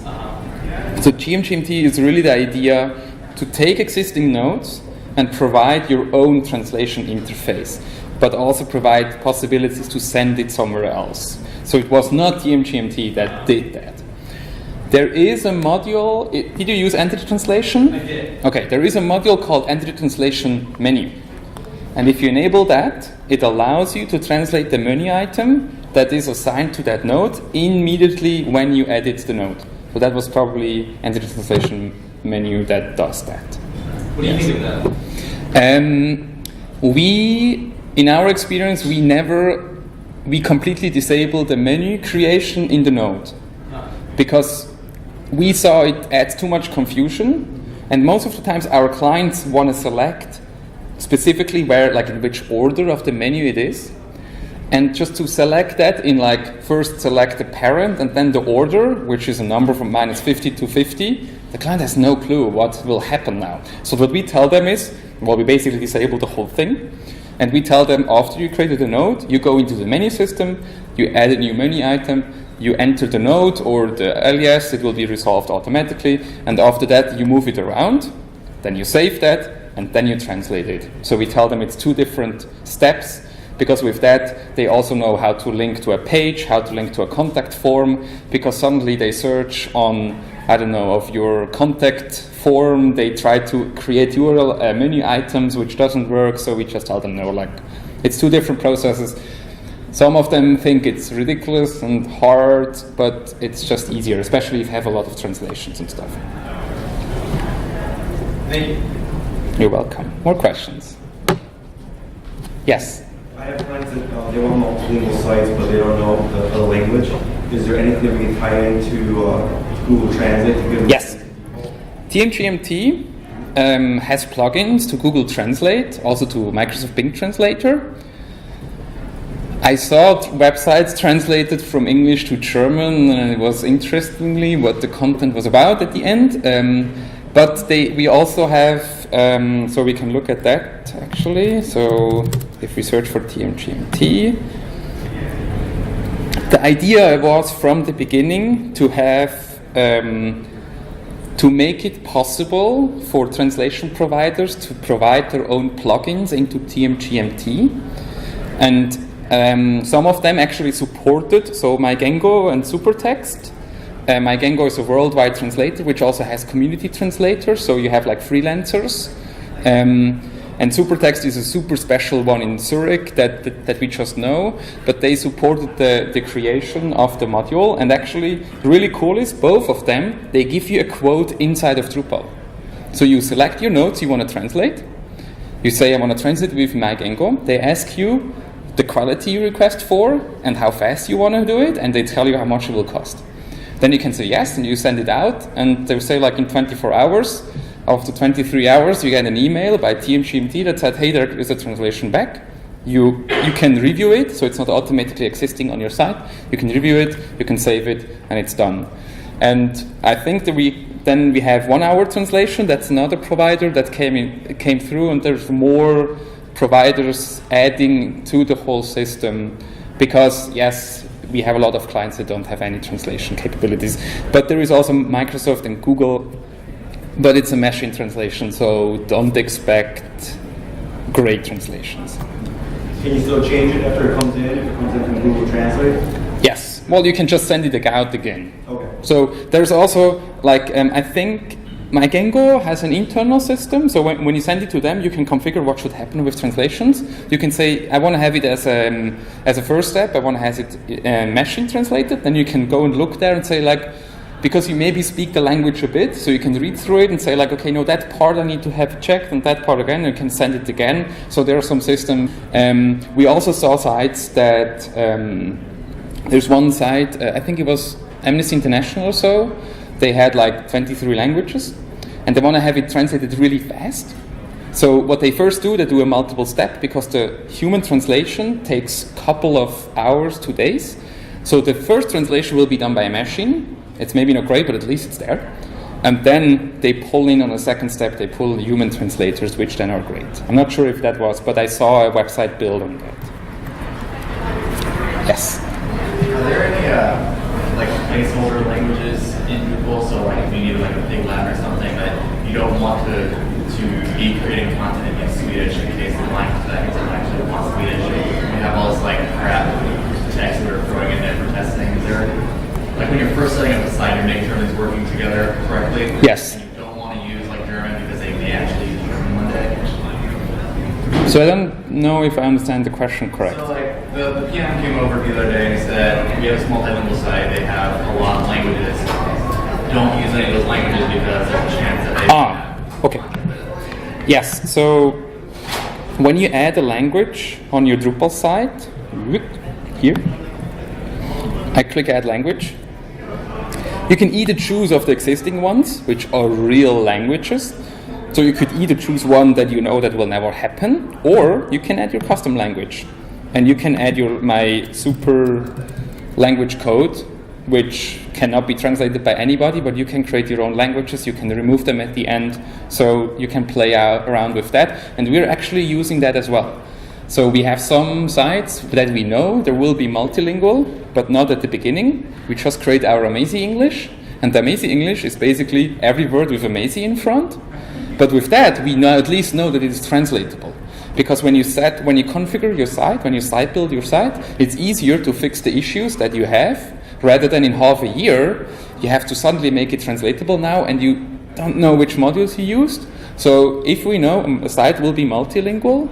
So TMGMT is really the idea to take existing nodes and provide your own translation interface, but also provide possibilities to send it somewhere else. So it was not TMGMT that did that. There is a module, did you use entity translation? I did. Okay, there is a module called entity translation menu. And if you enable that, it allows you to translate the menu item that is assigned to that node immediately when you edit the node. So that was probably entity translation menu that does that. What do you think of that? In our experience, we completely disabled the menu creation in the node because we saw it adds too much confusion, and most of the times our clients want to select specifically where, like in which order of the menu it is. And just to select that in like first select the parent and then the order, which is a number from -50 to 50, the client has no clue what will happen now. So what we tell them is, well, we basically disable the whole thing. And we tell them, after you created a node, you go into the menu system, you add a new menu item, you enter the node or the alias, it will be resolved automatically, and after that you move it around, then you save that, and then you translate it. So we tell them it's 2 different steps, because with that they also know how to link to a page, how to link to a contact form, because suddenly they search on, I don't know, of your contact form, they try to create URL menu items, which doesn't work, so we just tell them no, like, it's 2 different processes. Some of them think it's ridiculous and hard, but it's just easier, especially if you have a lot of translations and stuff. Thank you. You're welcome. More questions? Yes? I have friends that they want multilingual sites, but they don't know the language. Is there anything we can tie into Google Translate to give them? Yes. TMGMT has plugins to Google Translate, also to Microsoft Bing Translator. I saw websites translated from English to German, and it was interestingly what the content was about at the end. But we also have, so we can look at that actually. So if we search for TMGMT, the idea was from the beginning to have, to make it possible for translation providers to provide their own plugins into TMGMT. And some of them actually supported, so MyGengo and Supertext. MyGengo is a worldwide translator, which also has community translators, so you have like freelancers. And Supertext is a super special one in Zurich that we just know, but they supported the creation of the module. And actually, really cool is both of them, they give you a quote inside of Drupal. So you select your notes you want to translate. You say, I want to translate with MyGengo. They ask you the quality you request for and how fast you want to do it, and they tell you how much it will cost. Then you can say yes, and you send it out, and they say like in 24 hours, after 23 hours, you get an email by TMGMT that said, hey, there is a translation back. You can review it, so it's not automatically existing on your site. You can review it, you can save it, and it's done. And I think that we have 1 hour translation. That's another provider that came through, and there's more providers adding to the whole system, because yes, we have a lot of clients that don't have any translation capabilities. But there is also Microsoft and Google, but it's a machine translation, so don't expect great translations. Can you still change it after it comes in, if it comes in from Google Translate? Yes. Well, you can just send it out again. Okay. So there's also, like, I think MyGengo has an internal system, so when you send it to them, you can configure what should happen with translations. You can say, I want to have it as a first step, I want to have it machine translated, then you can go and look there and say, like, because you maybe speak the language a bit, so you can read through it and say, like, okay, no, that part I need to have checked, and that part again, and you can send it again. So there are some systems. We also saw sites that, there's one site, I think it was Amnesty International or so, they had like 23 languages, and they want to have it translated really fast. So what they first do, they do a multiple step, because the human translation takes a couple of hours to days. So the first translation will be done by a machine. It's maybe not great, but at least it's there. And then they pull in on a second step, they pull human translators, which then are great. I'm not sure if that was, but I saw a website build on that. Yes? Are there any like placeholder languages in Drupal? So like if you need like a big lab or something that you don't want to be creating content in like Swedish in case the line that doesn't actually want Swedish. We have all this like crap text that we're throwing in there for testing. Is there, like when you're first setting up a site, you're making sure everything's working together correctly? Yes. And you don't want to use like German because they may actually use German one day. So I don't know if I understand the question correct. So like the PM came over the other day and he said, we have this multilingual site, they have a lot of languages. Don't use any of those languages because there's a chance that they Okay. Yes, so when you add a language on your Drupal site, here, I click add language. You can either choose of the existing ones, which are real languages. So you could either choose one that you know that will never happen, or you can add your custom language. And you can add my super language code, which cannot be translated by anybody, but you can create your own languages, you can remove them at the end, so you can play around with that. And we're actually using that as well. So we have some sites that we know there will be multilingual, but not at the beginning. We just create our Amazing English, and the Amazing English is basically every word with Amazing in front. But with that, we now at least know that it is translatable. Because when you configure your site, when you site build your site, it's easier to fix the issues that you have, rather than in half a year, you have to suddenly make it translatable now, and you don't know which modules you used. So if we know a site will be multilingual,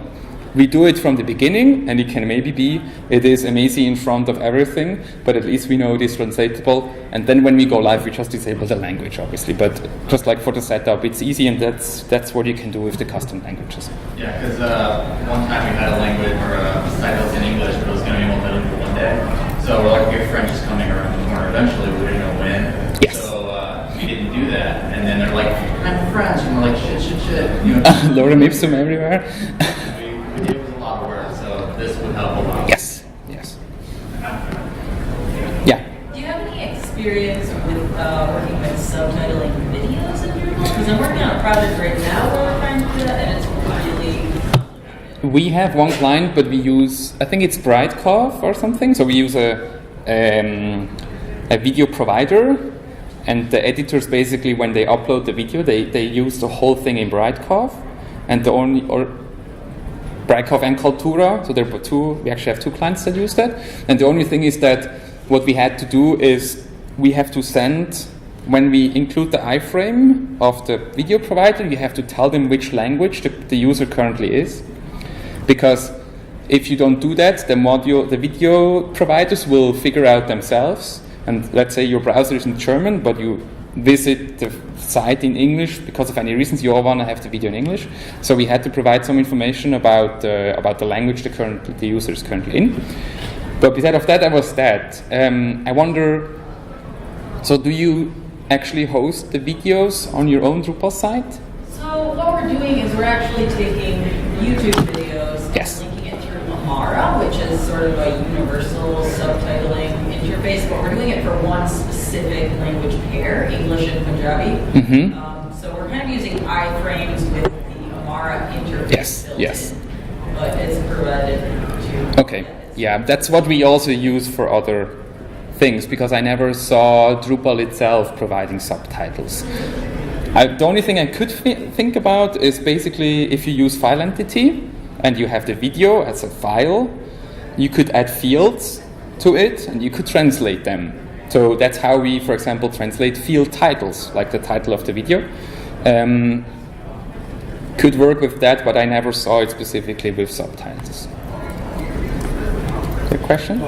we do it from the beginning, and it can maybe be, it is Amazing in front of everything, but at least we know it is translatable. And then when we go live, we just disable the language, obviously. But just like for the setup, it's easy, and that's what you can do with the custom languages. Yeah, because one time we had a language or a site that was in English, but it was going to be multilingual one day. So we're like, okay, French is coming around the corner eventually, we didn't know when. Yes. So we didn't do that. And then they're like, I'm French, and we're like, shit. You know, Lorem ipsum everywhere. It was a lot of work, so this would help a lot. Yes. Yeah. Do you have any experience with working with subtitling videos in Drupal? Because I'm working on a project right now where we're trying to do that, and it's really... We have one client, but we use, I think it's Brightcoff or something. So we use a video provider, and the editors basically, when they upload the video, they use the whole thing in Brightcoff, and Brightcoff and Cultura, so there were two. We actually have two clients that use that. And the only thing is that what we had to do is we have to send, when we include the iframe of the video provider, you have to tell them which language the user currently is. Because if you don't do that, the video providers will figure out themselves. And let's say your browser is in German, but you visit the site in English because of any reasons, you all want to have the video in English. So we had to provide some information about the language the user is currently in. But besides of that, that was that. I wonder, so do you actually host the videos on your own Drupal site? So what we're doing is we're actually taking YouTube videos Yes. and linking it through Amara, which is sort of a universal subtitling interface, but we're doing it for one specific language pair, English and Punjabi. Mm-hmm. So we're kind of using iframes with the Amara interface built Yes. in, but it's provided to... Okay, yeah, that's what we also use for other things, because I never saw Drupal itself providing subtitles. The only thing I could think about is basically if you use file entity and you have the video as a file, you could add fields to it and you could translate them. So that's how we, for example, translate field titles, like the title of the video. Could work with that, but I never saw it specifically with subtitles. Good question?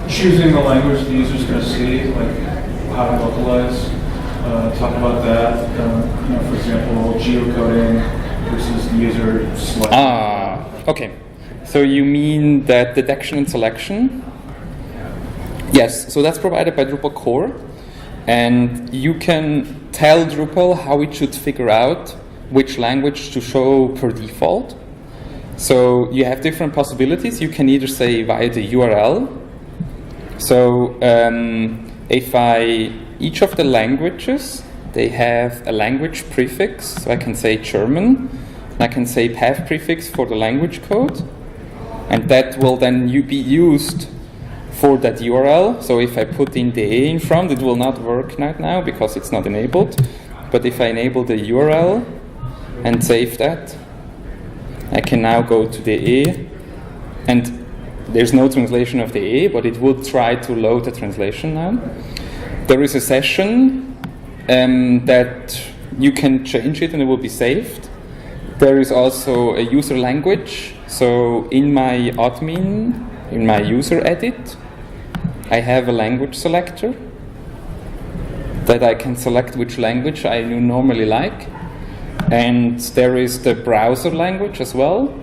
Choosing the language the user's going to see, like how to localize, talk about that. For example, geocoding versus the user selection. Okay. So you mean that detection and selection? Yes, so that's provided by Drupal core, and you can tell Drupal how it should figure out which language to show per default. So you have different possibilities. You can either say via the URL. So each of the languages, they have a language prefix. So I can say German, and I can say path prefix for the language code, and that will then be used for that URL. So if I put in the A in front, it will not work right now because it's not enabled. But if I enable the URL and save that, I can now go to the A, and there's no translation of the A, but it would try to load the translation now. There is a session that you can change it and it will be saved. There is also a user language. So in my admin, in my user edit, I have a language selector that I can select which language I normally like. And there is the browser language as well.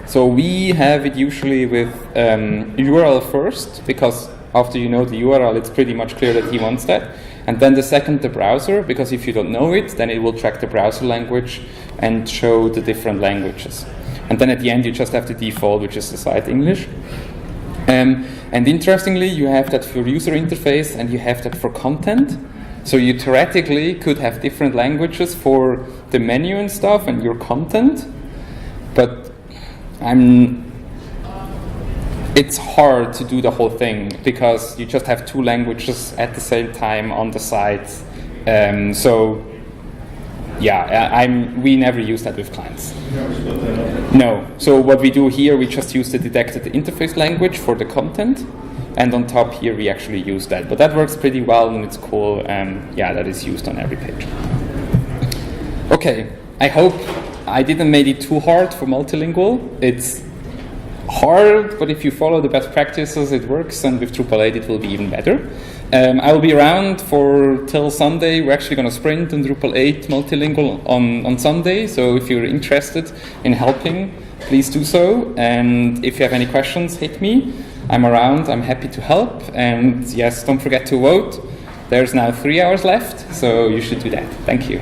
So we have it usually with URL first, because after you know the URL, it's pretty much clear that he wants that. And then the second, the browser, because if you don't know it, then it will track the browser language and show the different languages. And then at the end, you just have the default, which is the site English. And interestingly, you have that for user interface and you have that for content. So you theoretically could have different languages for the menu and stuff and your content. But I'm it's hard to do the whole thing because you just have two languages at the same time on the site. So yeah, we never use that with clients. No. So what we do here, we just use the detected interface language for the content, and on top here we actually use that. But that works pretty well and it's cool. Yeah, that is used on every page. Okay, I hope I didn't make it too hard for multilingual. It's hard, but if you follow the best practices, it works, and with Drupal 8 it will be even better. I will be around till Sunday. We're actually going to sprint on Drupal 8 multilingual on Sunday, so if you're interested in helping, please do so. And if you have any questions, hit me. I'm around, I'm happy to help. And yes, don't forget to vote. There's now 3 hours left, so you should do that. Thank you.